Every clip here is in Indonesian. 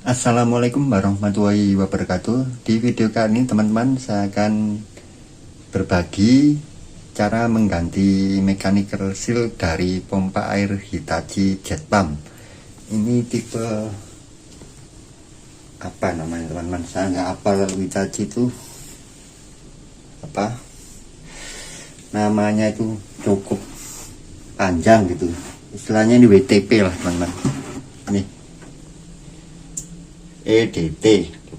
Assalamualaikum warahmatullahi wabarakatuh. Di video kali ini teman-teman saya akan berbagi cara mengganti mechanical seal dari pompa air Hitachi Jet Pump. Ini tipe apa namanya teman-teman, saya nggak hafal. Hitachi itu apa namanya, itu cukup panjang gitu, istilahnya ini WTP lah teman-teman. Ini EDT,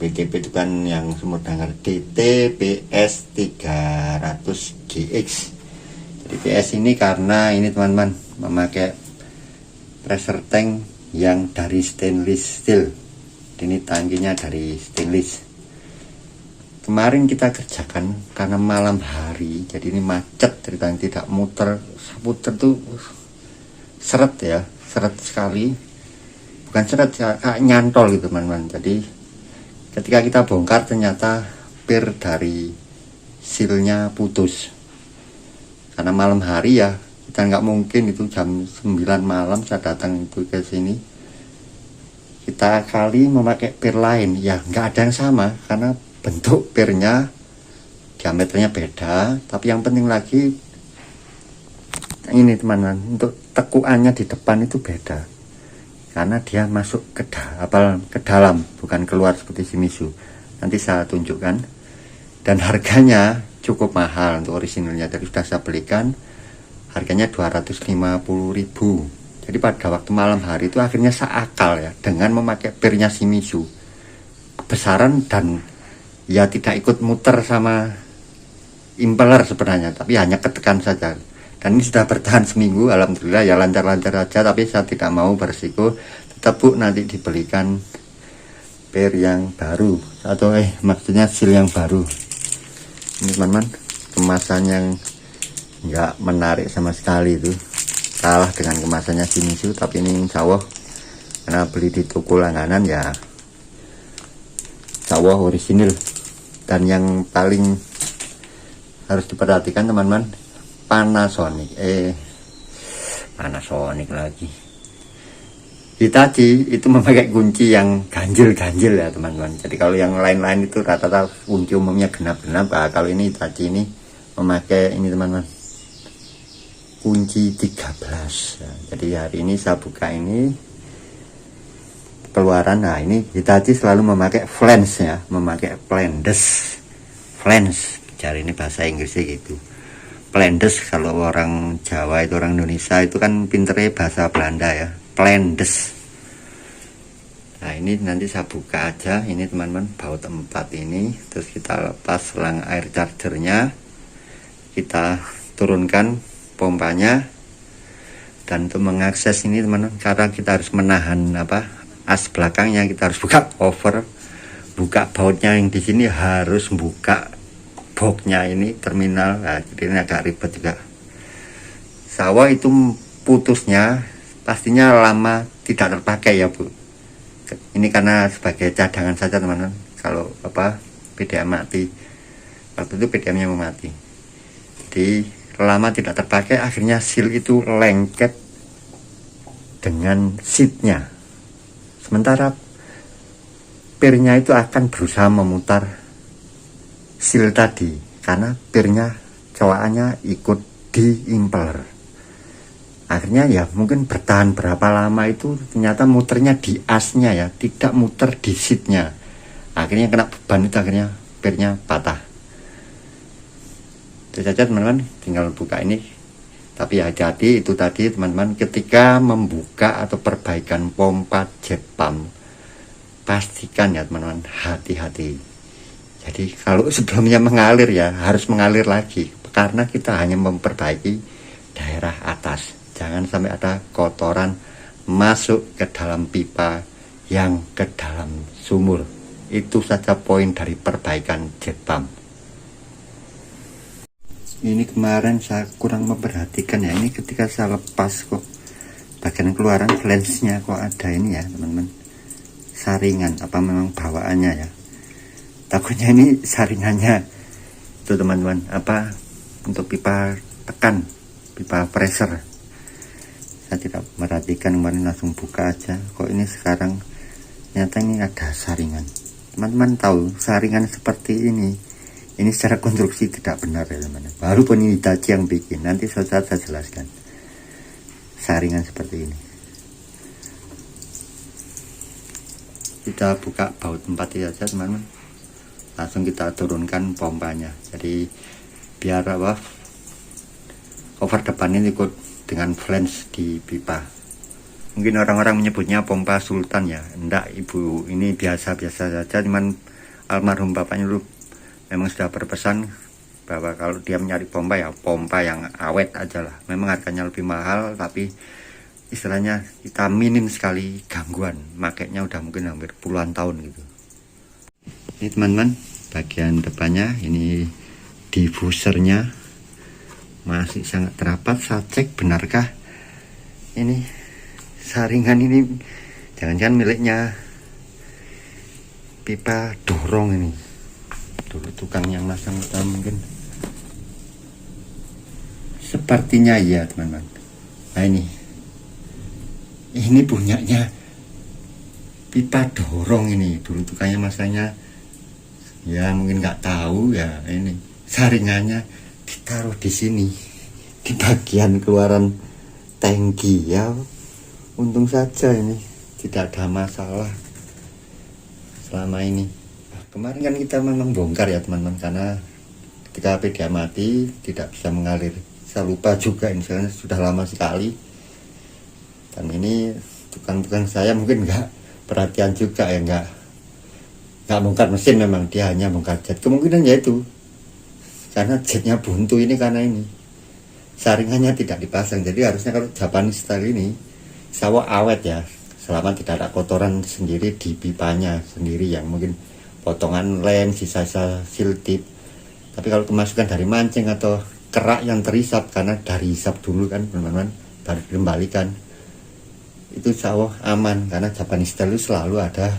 WTP itu kan yang semua dengar, DTPS 300GX. Jadi PS ini karena ini teman-teman memakai pressure tank yang dari stainless steel. Ini tangkinya dari stainless. Kemarin kita kerjakan karena malam hari, jadi ini macet ceritanya, tidak muter tuh seret ya, seret sekali, bukan seret ya, kayak nyantol gitu teman-teman. Jadi ketika kita bongkar ternyata pir dari sealnya putus. Karena malam hari ya, kita nggak mungkin itu jam 9 malam saya datang itu ke sini, kita kali memakai pir lain ya nggak ada yang sama, karena bentuk pirnya diameternya beda. Tapi yang penting lagi ini teman-teman, untuk tekuannya di depan itu beda, karena dia masuk ke dalam, bukan keluar seperti Shimizu. Nanti saya tunjukkan. Dan harganya cukup mahal untuk orisinalnya. Tadi sudah saya belikan, harganya 250.000. Jadi pada waktu malam hari itu akhirnya saya akal ya dengan memakai pirnya Shimizu besaran, dan ya tidak ikut muter sama impeller sebenarnya, tapi hanya ketekan saja. Dan ini sudah bertahan seminggu, alhamdulillah ya, lancar-lancar aja. Tapi saya tidak mau berisiko, tetap Bu nanti dibelikan pir yang baru, atau maksudnya seal yang baru. Ini teman-teman, kemasan yang nggak menarik sama sekali, itu kalah dengan kemasannya Shimizu. Tapi ini insya Allah karena beli di toko langganan ya, insya Allah orisinil. Dan yang paling harus diperhatikan teman-teman, Panasonic lagi. Hitachi itu memakai kunci yang ganjil-ganjil ya teman-teman. Jadi kalau yang lain-lain itu rata-rata kunci umumnya genap-genap. Nah, kalau ini Hitachi ini memakai ini teman-teman, kunci 13. Nah, jadi hari ini saya buka ini keluaran. Nah ini Hitachi selalu memakai flange ya, memakai flange, cari ini bahasa Inggrisnya gitu. Flange kalau orang Jawa itu, orang Indonesia itu kan pinternya bahasa Belanda ya, flange. Nah ini nanti saya buka aja ini teman-teman, baut 4 ini. Terus kita lepas selang air chargernya, kita turunkan pompanya. Dan untuk mengakses ini teman-teman, karena kita harus menahan as belakangnya, kita harus buka cover, buka bautnya yang di sini, harus buka boxnya ini terminal. Nah, jadi ini agak ribet juga. Sawah itu putusnya pastinya lama tidak terpakai ya Bu. Ini karena sebagai cadangan saja teman-teman. Kalau PDAM mati, waktu itu PDAM-nya mau mati, jadi lama tidak terpakai, akhirnya seal itu lengket dengan seatnya. Sementara pirnya itu akan berusaha memutar seal tadi, karena pirnya cowakannya ikut di impeller. Akhirnya ya mungkin bertahan berapa lama itu, ternyata muternya di asnya ya, tidak muter di seatnya. Akhirnya kena beban itu, akhirnya pirnya patah. Itu saja teman-teman, tinggal buka ini. Tapi hati-hati itu tadi teman-teman, ketika membuka atau perbaikan pompa jet pump, pastikan ya teman-teman, hati-hati. Jadi kalau sebelumnya mengalir ya harus mengalir lagi, karena kita hanya memperbaiki daerah atas. Jangan sampai ada kotoran masuk ke dalam pipa yang ke dalam sumur. Itu saja poin dari perbaikan jet pump. Ini kemarin saya kurang memperhatikan ya, ini ketika saya lepas kok bagian keluaran flange-nya kok ada ini ya teman-teman, saringan, apa memang bawaannya ya, takutnya ini saringannya itu teman-teman, untuk pipa tekan, pipa pressure. Saya tidak merhatikan, kemarin langsung buka aja, kok ini sekarang Ternyata ini ada saringan. Teman-teman tahu saringan seperti ini secara konstruksi tidak benar ya teman-teman. Baru pun ini Hitachi yang bikin. Nanti suatu saat saya jelaskan saringan seperti ini. Kita buka baut 4 saja teman-teman, langsung kita turunkan pompanya. Jadi biar apa, cover depan ini ikut dengan flange di pipa. Mungkin orang-orang menyebutnya pompa sultan ya. Enggak ibu, ini biasa-biasa saja. Cuman almarhum bapaknya dulu memang sudah berpesan bahwa kalau dia mencari pompa ya pompa yang awet aja lah. Memang harganya lebih mahal, tapi istilahnya kita minim sekali gangguan. Makanya udah mungkin hampir puluhan tahun gitu. Ini teman-teman, bagian depannya ini diffusernya masih sangat rapat. Saya cek benarkah ini saringan ini jangan-jangan miliknya pipa dorong ini. Dulu tukang yang masang mungkin. Sepertinya iya teman-teman. Nah ini punyanya pipa dorong ini. Dulu tukangnya masanya ya mungkin nggak tahu ya, ini saringannya ditaruh di sini di bagian keluaran tangki ya. Untung saja ini tidak ada masalah selama ini. Kemarin kan kita memang bongkar ya teman-teman, karena ketika PDA mati tidak bisa mengalir. Saya lupa juga, ini sudah lama sekali. Dan ini tukang-tukang saya mungkin nggak perhatian juga ya, nggak bongkar mesin, memang dia hanya bongkar jet. Kemungkinan ya itu karena jetnya buntu ini, karena ini saringannya tidak dipasang. Jadi harusnya kalau Japanese style ini sawah awet ya, selama tidak ada kotoran sendiri di pipanya sendiri yang mungkin potongan lem, sisa-sisa seal tip. Tapi kalau kemasukan dari mancing atau kerak yang terisap, karena dari hisap dulu kan teman-teman baru dikembalikan, itu sawah aman. Karena Japanese style itu selalu ada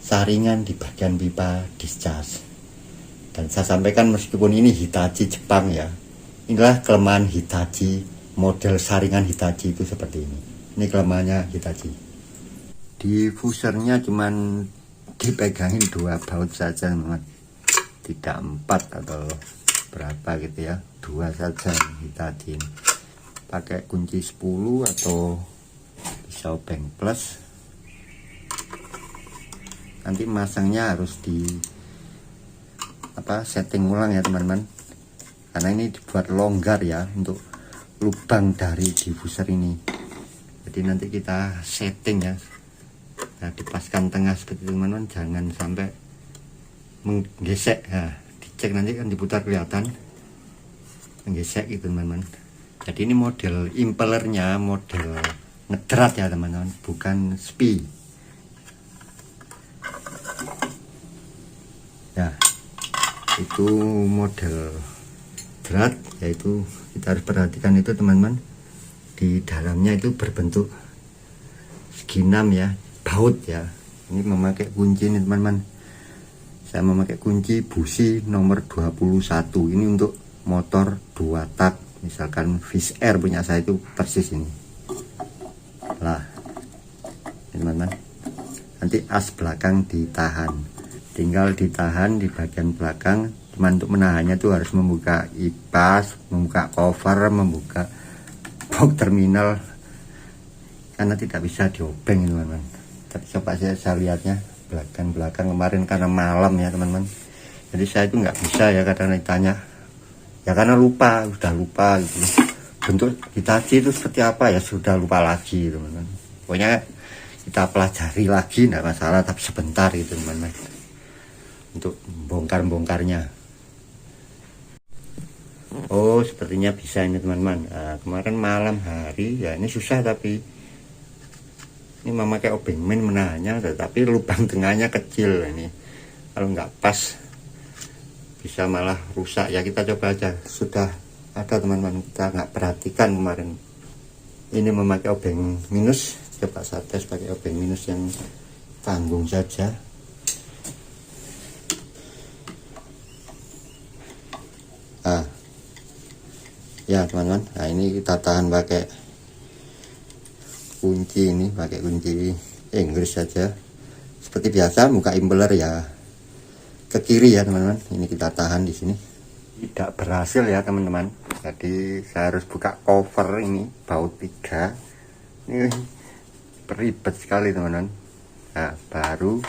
saringan di bagian pipa discharge. Dan saya sampaikan meskipun ini Hitachi Jepang ya, inilah kelemahan Hitachi. Model saringan Hitachi itu seperti ini. Ini kelemahannya Hitachi. Diffusernya cuman dipegangin 2 baut saja teman-teman, tidak 4 atau berapa gitu ya, 2 saja Hitachi ini. Pakai kunci 10 atau pisau bank plus. Nanti masangnya harus di setting ulang ya teman-teman, karena ini dibuat longgar ya untuk lubang dari diffuser ini. Jadi nanti kita setting ya, nah, dipaskan tengah seperti itu teman-teman, jangan sampai menggesek ya. Dicek nanti kan diputar kelihatan menggesek gitu teman-teman. Jadi ini model impellernya model ngedrat ya teman-teman, bukan spi ya. Itu model drat, yaitu kita harus perhatikan itu teman-teman, di dalamnya itu berbentuk segi 6 ya, baut ya. Ini memakai kunci nih teman-teman, saya memakai kunci busi nomor 21. Ini untuk motor 2 tak, misalkan Fish Air punya saya itu persis ini lah teman-teman. Nanti as belakang ditahan, tinggal ditahan di bagian belakang. Cuman untuk menahannya tuh harus membuka ipas, membuka cover, membuka box terminal, karena tidak bisa diobeng teman-teman. Tapi coba saya lihatnya belakang kemarin karena malam ya teman-teman, jadi saya itu nggak bisa ya, kadang ditanya ya karena sudah lupa gitu. Bentuk Hitachi itu seperti apa ya sudah lupa lagi teman-teman. Pokoknya kita pelajari lagi nggak masalah, tapi sebentar gitu teman-teman untuk bongkar-bongkarnya. Oh sepertinya bisa ini teman-teman. Nah, kemarin malam hari ya ini susah, tapi ini memakai obeng main menahannya, tetapi lubang tengahnya kecil. Ini kalau nggak pas bisa malah rusak ya. Kita coba aja, sudah ada teman-teman, kita nggak perhatikan kemarin. Ini memakai obeng minus, coba saya tes pakai obeng minus yang tanggung saja. Ya teman-teman, nah ini kita tahan pakai kunci ini, pakai kunci Inggris saja. Seperti biasa buka impeller ya ke kiri ya teman-teman. Ini kita tahan di sini. Tidak berhasil ya teman-teman. Jadi saya harus buka cover ini baut 3. Ini beribet sekali teman-teman. Nah, baru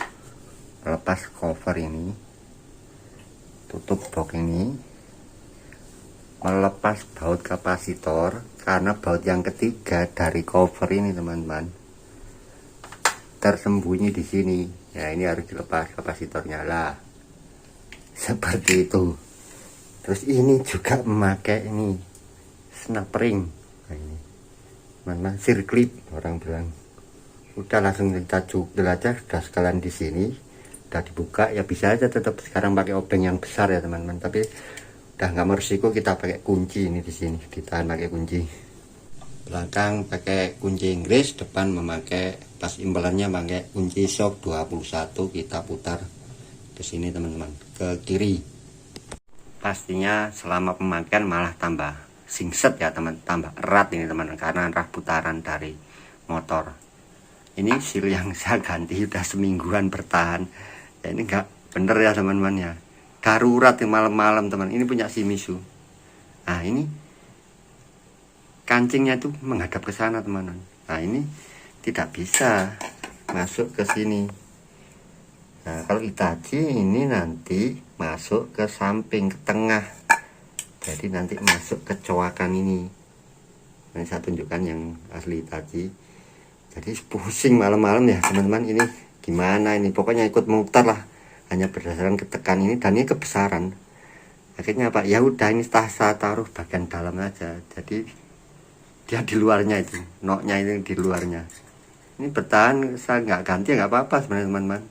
lepas cover ini, tutup box ini, melepas baut kapasitor karena baut yang ketiga dari cover ini teman-teman tersembunyi di sini. Ya ini harus dilepas kapasitornya lah. Seperti itu. Terus ini juga memakai ini snap ring. Nah, ini mana sirklip orang bilang. Udah langsung kita cukil aja, sudah sekalian di sini, udah dibuka ya bisa aja tetap sekarang pakai obeng yang besar ya teman-teman. Tapi udah nggak mau risiko, kita pakai kunci ini di sini, ditahan pakai kunci. Belakang pakai kunci Inggris, depan memakai pas impelernya pakai kunci shock 21. Kita putar ke sini teman-teman, ke kiri. Pastinya selama pemakaian malah tambah singset ya teman, tambah erat ini teman, karena arah putaran dari motor. Ini seal yang saya ganti udah semingguan bertahan ya, ini nggak bener ya teman-teman ya, darurat yang malam-malam teman. Ini punya Shimizu. Nah ini kancingnya itu menghadap ke sana teman-teman. Nah ini tidak bisa masuk ke sini. Nah kalau Itachi ini nanti masuk ke samping, ke tengah, jadi nanti masuk ke coakan ini. Ini saya tunjukkan yang asli Itachi. Jadi pusing malam-malam ya teman-teman. Ini gimana ini, pokoknya ikut mutar lah, hanya berdasarkan ketekan ini dan ini kebesaran. Akhirnya apa ya udah, ini saya taruh bagian dalam aja, jadi dia di luarnya itu, noknya itu di luarnya. Ini bertahan, saya nggak ganti nggak apa-apa sebenarnya teman-teman.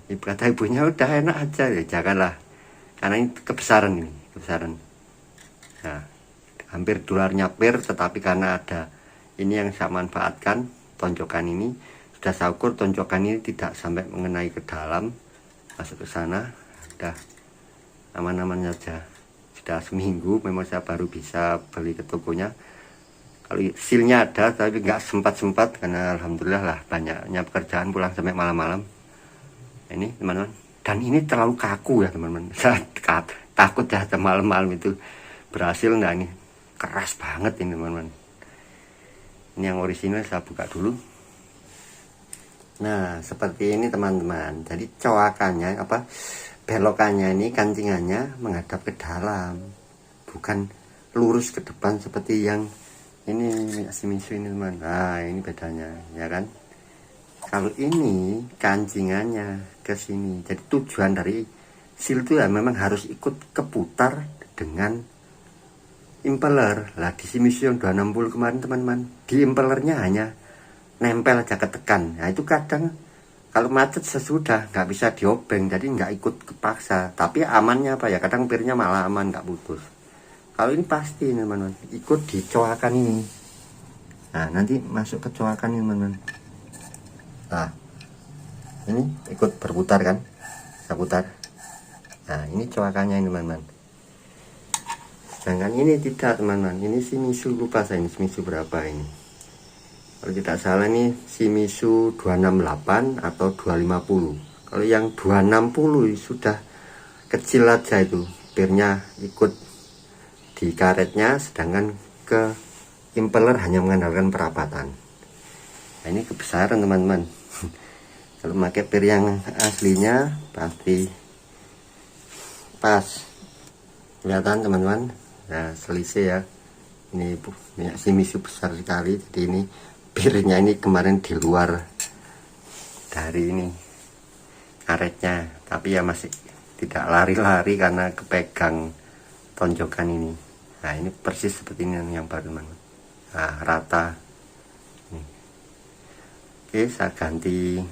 Ibu kata ibunya udah enak aja ya, janganlah, karena ini kebesaran, ini kebesaran. Nah hampir dolar nyapir, tetapi karena ada ini yang saya manfaatkan, tonjokan ini sudah saya ukur, tonjokan ini tidak sampai mengenai ke dalam, masuk ke sana, udah aman-aman saja. Sudah seminggu memang saya baru bisa beli ke tokonya. Kalau sealnya ada tapi nggak sempat karena alhamdulillah lah banyaknya pekerjaan, pulang sampai malam-malam. Ini teman-teman, dan ini terlalu kaku ya teman-teman. Saya takut ya malam-malam itu berhasil. Nah ini keras banget ini teman-teman. Ini yang orisinal saya buka dulu. Nah seperti ini teman-teman. Jadi coakannya apa, belokannya ini, kancingannya menghadap ke dalam, bukan lurus ke depan seperti yang ini Shimizu ini teman. Nah ini bedanya ya kan. Kalau ini kancingannya ke sini. Jadi tujuan dari seal itu ya memang harus ikut keputar dengan impeller. Lah di Shimizu yang 260 kemarin teman-teman, di impellernya hanya nempel aja ketekan. Nah itu kadang kalau macet sesudah nggak bisa diobeng, jadi nggak ikut kepaksa. Tapi amannya apa ya, kadang pirnya malah aman, nggak putus. Kalau ini pasti teman-teman ikut di coakan ini. Nah nanti masuk ke coakan ini teman-teman. Nah ini ikut berputar kan, saya putar. Nah ini coakannya ini teman-teman. Sedangkan ini tidak teman-teman, ini Shimizu, lupa saya ini Shimizu berapa ini. Kalau tidak salah ini Shimizu 268 atau 250. Kalau yang 260 sudah kecil aja itu, pirnya ikut di karetnya, sedangkan ke impeller hanya mengandalkan perapatan. Nah ini kebesaran teman-teman. Kalau pakai pir yang aslinya pasti pas. Kelihatan teman-teman. Nah selisih ya. Ini minyak Shimizu besar sekali. Jadi ini pirnya ini kemarin di luar dari ini karetnya, tapi ya masih tidak lari-lari karena kepegang tonjokan ini. Nah ini persis seperti ini yang baru teman-teman. Nah rata. Oke saya ganti.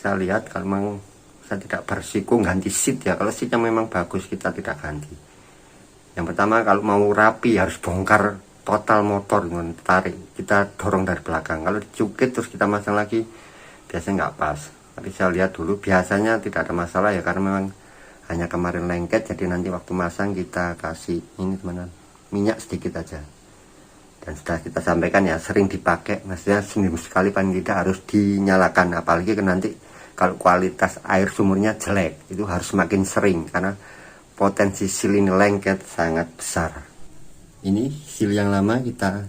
Saya lihat kalau memang saya tidak bersiko ganti seat ya. Kalau seatnya memang bagus kita tidak ganti. Yang pertama kalau mau rapi harus bongkar total motor, tarik, kita dorong dari belakang. Kalau dicukit terus kita masang lagi biasanya nggak pas. Tapi saya lihat dulu, biasanya tidak ada masalah ya, karena memang hanya kemarin lengket. Jadi nanti waktu masang kita kasih ini teman-teman, minyak sedikit aja. Dan sudah kita sampaikan ya, sering dipakai, maksudnya seminggu sekali paling tidak harus dinyalakan. Apalagi kan nanti kalau kualitas air sumurnya jelek, itu harus semakin sering karena potensi seal ini lengket sangat besar. Ini seal yang lama kita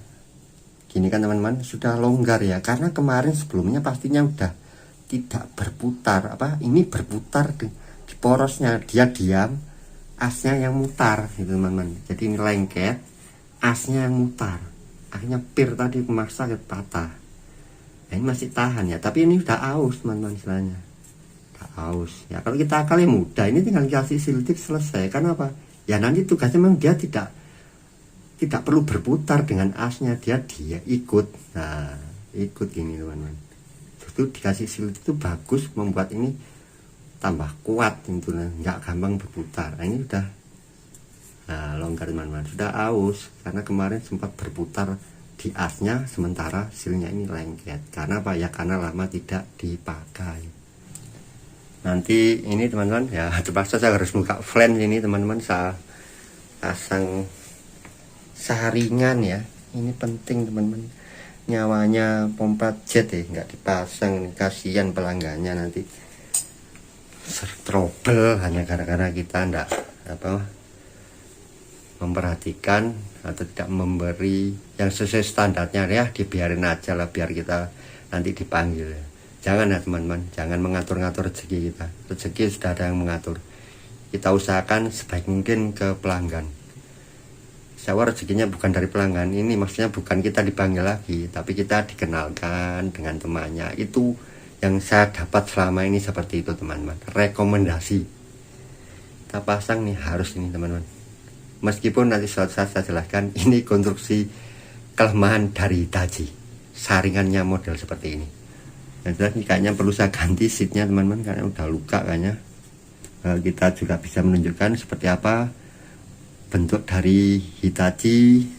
gini kan teman-teman, sudah longgar ya, karena kemarin sebelumnya pastinya udah tidak berputar. Ini berputar di porosnya, dia diam, asnya yang mutar gitu teman-teman. Jadi ini lengket, asnya yang mutar, akhirnya pir tadi memaksa patah. Nah, ini masih tahan ya, tapi ini udah aus teman-teman, istilahnya udah aus ya. Kalau kita akalnya mudah, ini tinggal kasih siltik selesai. Karena apa ya, nanti tugasnya memang dia tidak perlu berputar dengan asnya, dia ikut. Nah, ikut gini teman-teman. Justru dikasih siltik itu bagus, membuat ini tambah kuat gitu, nggak gampang berputar. Nah, ini udah longgar teman-teman, sudah aus karena kemarin sempat berputar di asnya, sementara silnya ini lengket. Karena apa ya, karena lama tidak dipakai. Nanti ini teman-teman ya, terpaksa saya harus buka flange ini teman-teman, saya pasang saringan ya. Ini penting teman-teman, nyawanya pompa jet ya, nggak dipasang nih, kasihan pelanggannya nanti trouble hanya gara-gara kita ndak memperhatikan atau tidak memberi yang sesuai standarnya ya. Dibiarin aja lah, biar kita nanti dipanggil. Jangan ya teman-teman, jangan mengatur-ngatur rezeki kita. Rezeki sudah ada yang mengatur, kita usahakan sebaik mungkin ke pelanggan. Saya rezekinya bukan dari pelanggan, ini maksudnya bukan kita dipanggil lagi, tapi kita dikenalkan dengan temannya. Itu yang saya dapat selama ini seperti itu teman-teman, rekomendasi. Kita pasang nih harus ini teman-teman, meskipun nanti suatu saat saya jelaskan ini konstruksi kelemahan dari Hitachi, saringannya model seperti ini. Dan jelas kayaknya perlu saya ganti seatnya teman-teman, karena udah luka kayaknya. Kita juga bisa menunjukkan seperti apa bentuk dari Hitachi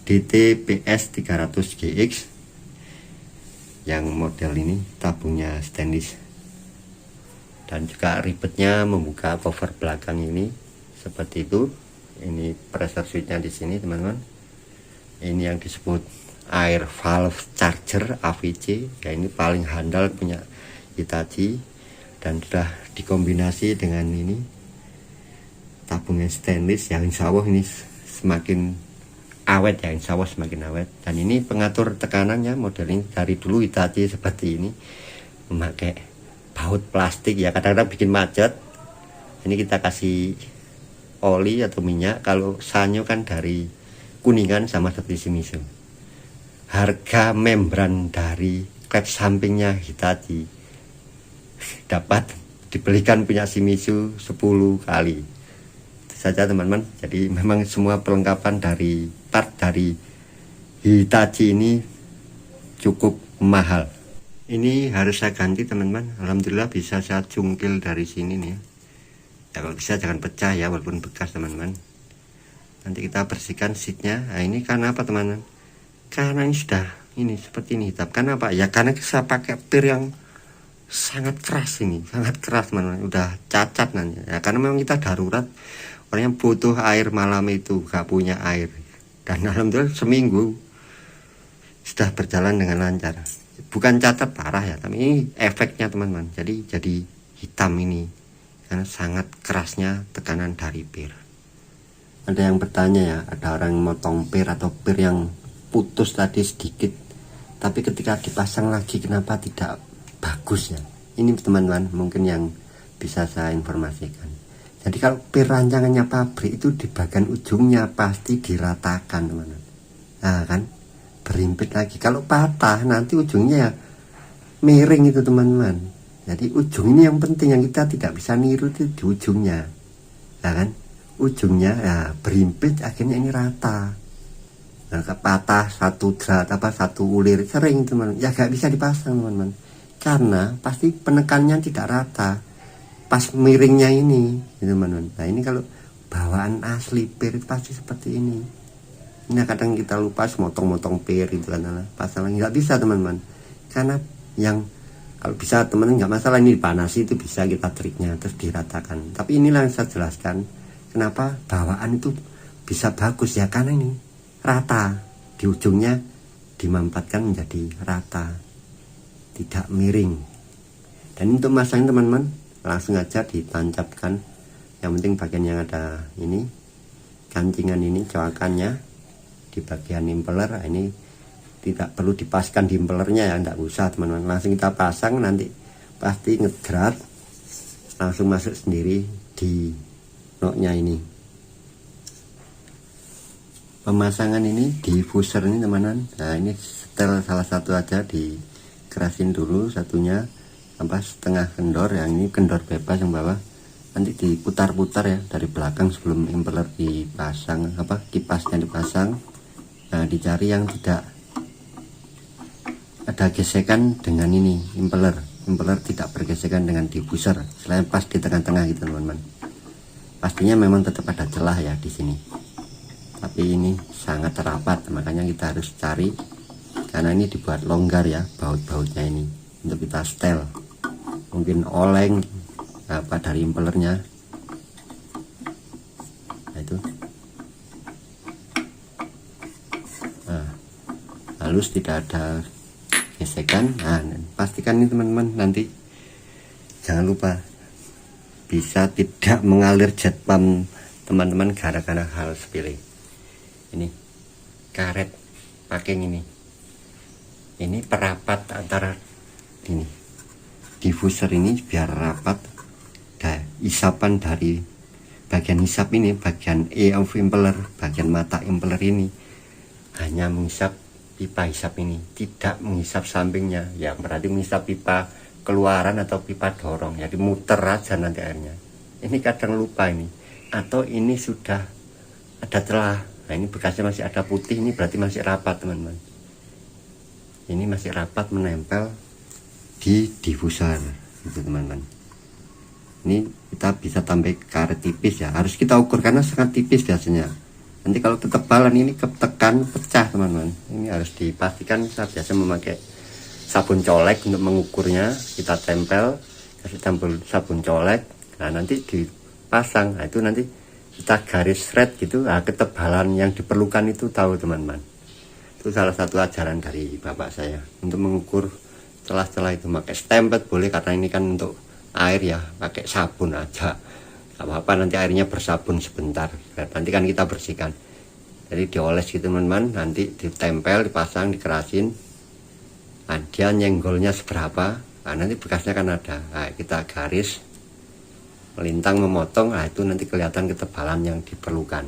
DT PS 300 GX yang model ini, tabungnya stainless. Dan juga ribetnya membuka cover belakang ini seperti itu. Ini pressure switchnya di sini teman-teman. Ini yang disebut air valve charger AVC ya, ini paling handal punya Hitachi. Dan sudah dikombinasi dengan ini tabungnya stainless yang insya Allah ini semakin awet ya, insya Allah semakin awet. Dan ini pengatur tekanannya model ini dari dulu Hitachi seperti ini, memakai baut plastik ya, kadang-kadang bikin macet. Ini kita kasih oli atau minyak. Kalau Sanyo kan dari Kuningan sama seperti Shimizu. Harga membran dari klep sampingnya Hitachi dapat dibelikan punya Shimizu 10 kali. Itu saja teman-teman. Jadi memang semua perlengkapan dari part dari Hitachi ini cukup mahal. Ini harus saya ganti teman-teman. Alhamdulillah bisa saya cungkil dari sini nih ya. Ya kalau bisa jangan pecah ya, walaupun bekas teman-teman. Nanti kita bersihkan seatnya. Nah ini karena apa teman-teman? Karena ini sudah ini seperti ini hitam. Karena apa? Ya karena saya pakai pir yang sangat keras ini, sangat keras teman-teman. Udah cacat nanti. Ya karena memang kita darurat, orangnya butuh air malam itu, gak punya air. Dan alhamdulillah seminggu sudah berjalan dengan lancar. Bukan cacat parah ya, tapi ini efeknya teman-teman. Jadi hitam ini karena sangat kerasnya tekanan dari pir. Ada yang bertanya ya, ada orang yang motong pir atau pir yang putus tadi sedikit, tapi ketika dipasang lagi kenapa tidak bagus ya? Ini teman-teman mungkin yang bisa saya informasikan. Jadi kalau pir rancangannya pabrik itu di bagian ujungnya pasti diratakan teman-teman. Nah kan berimpit lagi. Kalau patah nanti ujungnya ya miring itu teman-teman. Jadi ujung ini yang penting, yang kita tidak bisa niru itu di ujungnya. Ya kan? Ujungnya ya berimpit, akhirnya ini rata. Nah, patah satu drat satu ulir sering teman-teman. Ya gak bisa dipasang teman-teman. Karena pasti penekannya tidak rata. Pas miringnya ini, teman-teman. Nah, ini kalau bawaan asli pir pasti seperti ini. Ini kadang kita lupa motong-motong pir itu kan, pasang lagi nggak bisa teman-teman. Karena yang kalau bisa teman-teman nggak masalah, ini dipanasi itu bisa kita triknya terus diratakan. Tapi inilah yang saya jelaskan kenapa bawaan itu bisa bagus ya, karena ini rata. di ujungnya dimampatkan menjadi rata, tidak miring. Dan untuk masang teman-teman langsung aja ditancapkan, yang penting bagian yang ada ini kancingan ini, coakannya di bagian impeller. Ini tidak perlu dipaskan di impellernya ya, enggak usah teman-teman, langsung kita pasang, nanti pasti ngedrat langsung masuk sendiri di noknya ini. Pemasangan ini diffuser ini teman-teman, nah ini setel salah satu aja, dikerasin dulu satunya setengah kendor, yang ini kendor bebas yang bawah, nanti diputar-putar ya dari belakang sebelum impeller dipasang, kipasnya dipasang. Nah dicari yang tidak ada gesekan dengan ini impeller tidak bergesekan dengan diffuser, selain pas di tengah-tengah gitu teman-teman. Pastinya memang tetap ada celah ya di sini, tapi ini sangat rapat, makanya kita harus cari, karena ini dibuat longgar ya baut-bautnya ini untuk kita setel. Mungkin oleng dari impellernya. Nah itu halus, tidak ada gesekan. Nah pastikan ini teman-teman, nanti jangan lupa bisa tidak mengalir jet pump teman-teman gara-gara hal sepele. Ini karet packing ini perapat antara ini diffuser ini biar rapat. Isapan dari bagian hisap ini, bagian E of impeller, bagian mata impeller ini hanya menghisap pipa hisap ini, tidak menghisap sampingnya, yang berarti menghisap pipa keluaran atau pipa dorong, jadi muter aja nanti airnya. Ini kadang lupa ini, atau ini sudah ada celah. Nah ini bekasnya masih ada putih, ini berarti masih rapat teman-teman. Ini masih rapat menempel di diffuser itu teman-teman. Ini kita bisa tambah karet tipis ya, harus kita ukur karena sangat tipis biasanya. Nanti kalau ketebalan ini ketekan pecah teman-teman. Ini harus dipastikan. Saya biasa memakai sabun colek untuk mengukurnya, kita tempel, kasih tempel sabun colek. Nah nanti dipasang, nah itu nanti kita garis thread gitu. Nah, ketebalan yang diperlukan itu tahu teman-teman. Itu salah satu ajaran dari bapak saya untuk mengukur celah-celah itu. Pakai stempet boleh, karena ini kan untuk air ya, pakai sabun aja gak apa-apa, nanti airnya bersabun sebentar, nanti kan kita bersihkan. Jadi dioles gitu teman-teman, nanti ditempel, dipasang, dikerasin. Nah dia nyenggolnya seberapa, nah nanti bekasnya kan ada. Nah kita garis melintang, memotong, nah itu nanti kelihatan ketebalan yang diperlukan.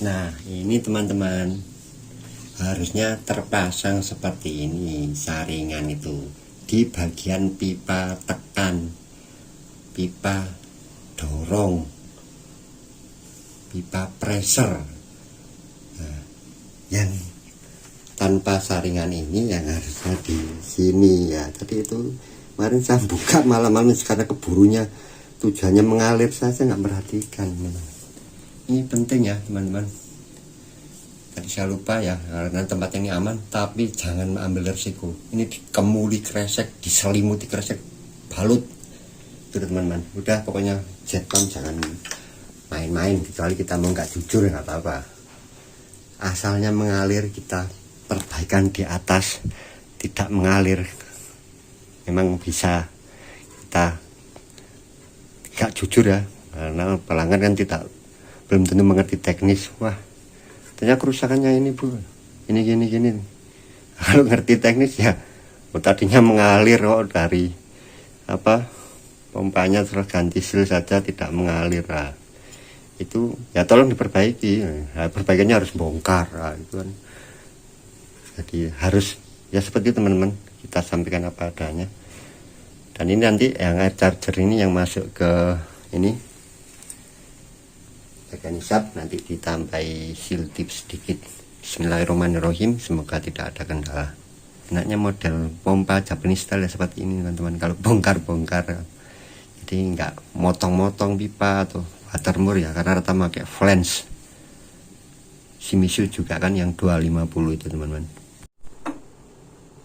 Nah ini teman-teman, harusnya terpasang seperti ini saringan itu di bagian pipa tekan, pipa dorong, pipa pressure. Nah, yang tanpa saringan ini yang harusnya di sini ya. Tadi itu kemarin saya buka malam-malam karena keburunya, tujuannya mengalir, saya nggak perhatikan. Ini penting ya teman-teman. Tadi saya lupa ya, karena tempat ini aman, tapi jangan ambil resiko. Ini dikemuli kresek, diselimuti kresek, balut itu teman-teman. Udah pokoknya jet pump jangan main-main, kecuali kita mau nggak jujur nggak apa-apa. Asalnya mengalir kita perbaikan di atas, tidak mengalir memang bisa kita nggak jujur ya, karena pelanggan kan belum tentu mengerti teknis. Wah ternyata kerusakannya ini bu, ini gini. Kalau ngerti teknis ya, tadinya mengalir dari pompanya terus ganti seal saja tidak mengalir. Nah, itu ya tolong diperbaiki. Nah, perbaikannya harus bongkar. Nah, itu kan. Jadi harus ya seperti teman-teman, kita sampaikan apa adanya. Dan ini nanti yang air charger ini yang masuk ke ini bagian hisap, nanti ditambahi seal tip sedikit. Bismillahirrahmanirrahim, semoga tidak ada kendala. Enaknya model pompa Japanese style ya seperti ini teman-teman. Kalau bongkar-bongkar, jadi nggak motong-motong pipa atau watermur ya, karena rata pakai flange. Shimizu juga kan yang 250 itu teman-teman.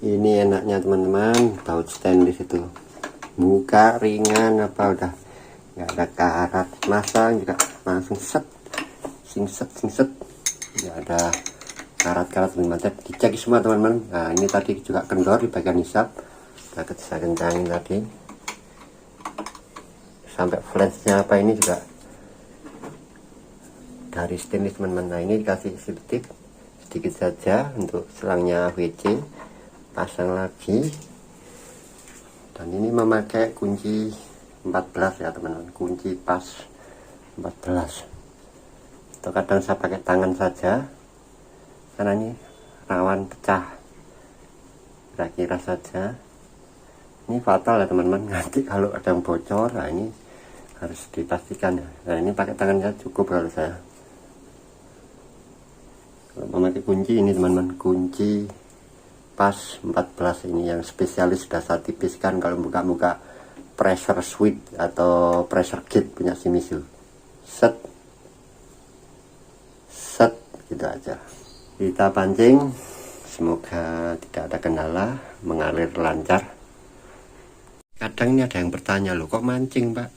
Ini enaknya teman-teman, baut stainless itu buka ringan, udah nggak ada karat, masang juga langsung singset, nggak ada karat-karat mantap, dicek semua teman-teman. Nah ini tadi juga kendor di bagian hisap, saya kencangin tadi sampai flashnya apa ini juga dari stainless teman-teman. Nah ini dikasih sedikit saja untuk selangnya WC, pasang lagi. Dan ini memakai kunci 14 ya teman-teman, kunci pas 14. Atau kadang saya pakai tangan saja karena ini rawan pecah, kira-kira saja. Ini fatal ya teman-teman, nanti kalau ada yang bocor, nah ini harus dipastikan ya. Nah ini pakai tangannya cukup kalau saya. Kalau memakai kunci ini teman-teman, kunci pas 14 ini yang spesialis, sudah saya tipiskan kalau buka-buka pressure switch atau pressure gate punya Shimizu. Set gitu aja, kita pancing, semoga tidak ada kendala, mengalir lancar. Kadang ini ada yang bertanya, loh kok mancing pak?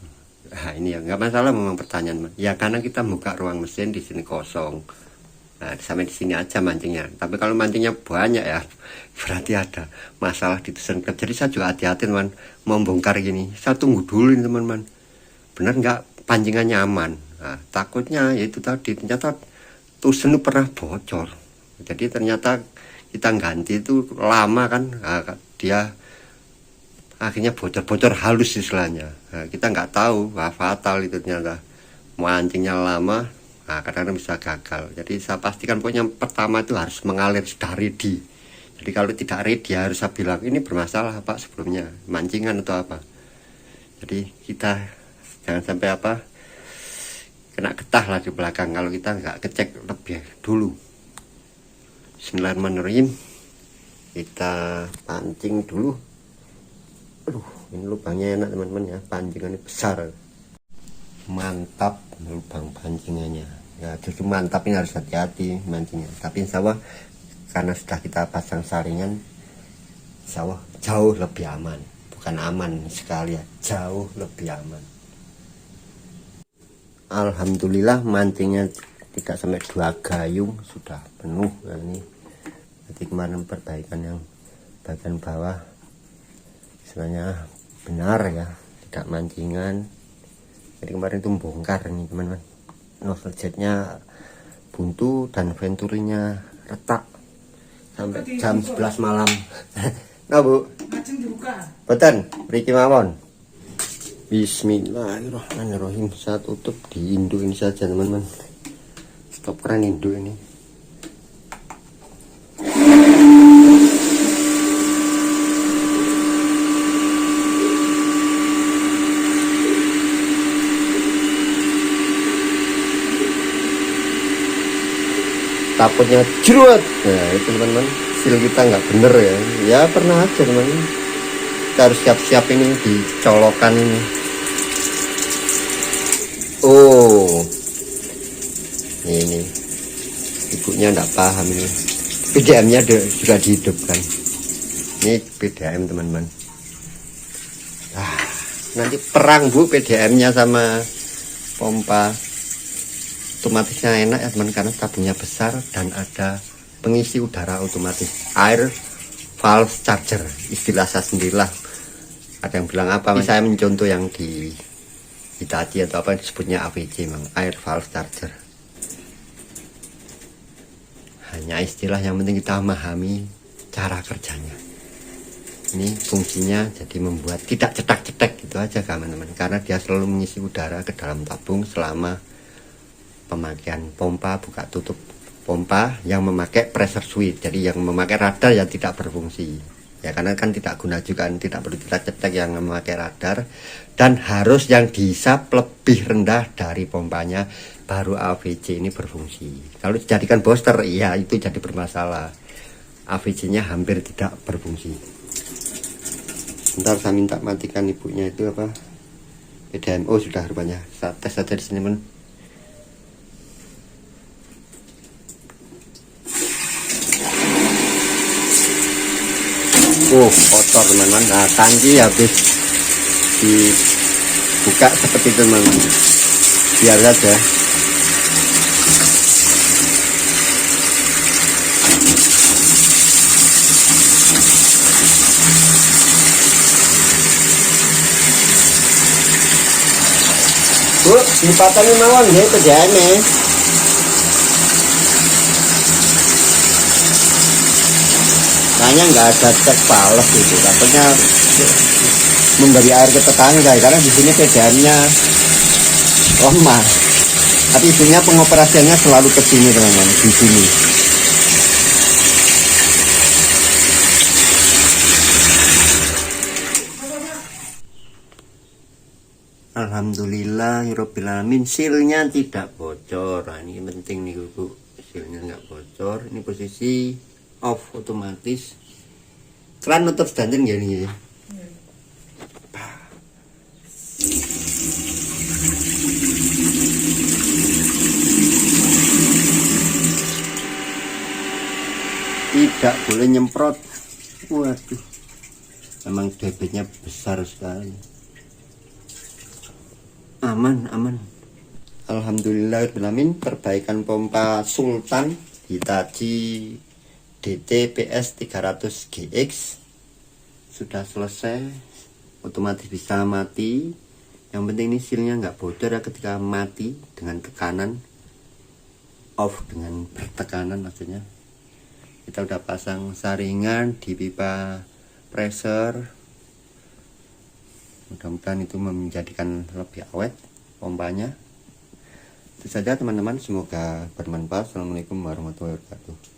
Nah ini ya nggak masalah memang pertanyaan ya, karena kita buka ruang mesin di sini kosong. Nah sampai di sini aja mancingnya, tapi kalau mancingnya banyak ya berarti ada masalah di tusen klep. Jadi saya juga hati-hati teman, mau bongkar gini saya tunggu dulu ini teman-teman, benar nggak pancingannya aman. Nah, takutnya yaitu tadi ternyata tusen pernah bocor, jadi ternyata kita ganti itu lama kan. Nah, dia akhirnya bocor halus istilahnya. Nah, kita nggak tahu, wah fatal itu ternyata, mancingnya lama. Nah, kadang-kadang bisa gagal. Jadi saya pastikan pokoknya pertama itu harus mengalir, sudah ready. Jadi kalau tidak ready harus saya bilang ini bermasalah pak sebelumnya, mancingan atau apa. Jadi kita jangan sampai apa kena getah lah di belakang kalau kita nggak kecek lebih dulu. Bismillahirrahmanirrahim, kita pancing dulu. Aduh ini lubangnya enak teman-teman ya, pancingannya besar, mantap lubang pancingannya ya. Justru mantap ini harus hati-hati mancingnya, tapi insya Allah karena sudah kita pasang saringan, insya Allah jauh lebih aman. Bukan aman sekali ya, jauh lebih aman. Alhamdulillah mancingnya tidak sampai 2 gayung sudah penuh ya. Ini jadi kemarin perbaikan yang bagian bawah istilahnya benar ya, tidak mancingan. Jadi kemarin itu bongkar ini teman-teman, nozzle jetnya buntu dan venturinya retak sampai jam 11 malam. Nah bu, betul, beri mawon. Bismillahirrahmanirrahim. Saya tutup di induk ini saja teman-teman, stop keren induk ini. Takutnya jeruat. Nah itu teman-teman, seal kita nggak bener ya. Ya pernah aja teman-teman, kita harus siap-siap ini dicolokan ini. Oh ini ibunya enggak paham ini, PDM nya juga dihidupkan. Ini PDM teman-teman. Nanti perang bu PDM nya sama pompa otomatisnya enak ya teman, karena tabungnya besar dan ada pengisi udara otomatis, air valve charger, istilah saya sendirilah. Ada yang bilang apa, saya mencontoh yang di Hitachi atau apa disebutnya AVC, memang air valve charger. Hanya istilah, yang penting kita memahami cara kerjanya. Ini fungsinya jadi membuat tidak cetak-cetak gitu aja teman-teman, karena dia selalu mengisi udara ke dalam tabung selama pemakaian pompa buka tutup pompa yang memakai pressure switch. Jadi yang memakai radar yang tidak berfungsi ya, karena kan tidak guna juga, tidak perlu kita cetek yang memakai radar, dan harus yang dihisap lebih rendah dari pompanya baru AVC ini berfungsi. Kalau dijadikan booster ya itu jadi bermasalah, AVC nya hampir tidak berfungsi. Bentar saya minta matikan ibunya itu apa, PDM. Oh sudah rupanya, saya tes saja di sini men. Kotor teman-teman. Nah tangki habis dibuka seperti itu teman-teman, biar saja Bu, dipatangin mawon nggih kerjaane. Makanya nggak ada cek pales itu, katanya memberi air ke tetangga karena di sini kerjaannya lemah. Tapi ibunya pengoperasiannya selalu ke sini teman-teman, di sini. Alhamdulillahirobbilalamin, silnya tidak bocor. Nah, ini penting nih Bu, silnya nggak bocor. Ini posisi off otomatis. Keran nutup standar gini ya. Tidak boleh nyemprot. Waduh, memang debitnya besar sekali. Aman. Alhamdulillahirobbilalamin, perbaikan pompa Sultan Hitachi DT PS 300 GX sudah selesai, otomatis bisa mati. Yang penting ini silnya nggak bocor ya ketika mati dengan tekanan, off dengan bertekanan maksudnya. Kita udah pasang saringan di pipa pressure, mudah-mudahan itu menjadikan lebih awet pompanya. Itu saja teman-teman, semoga bermanfaat. Assalamualaikum warahmatullahi wabarakatuh.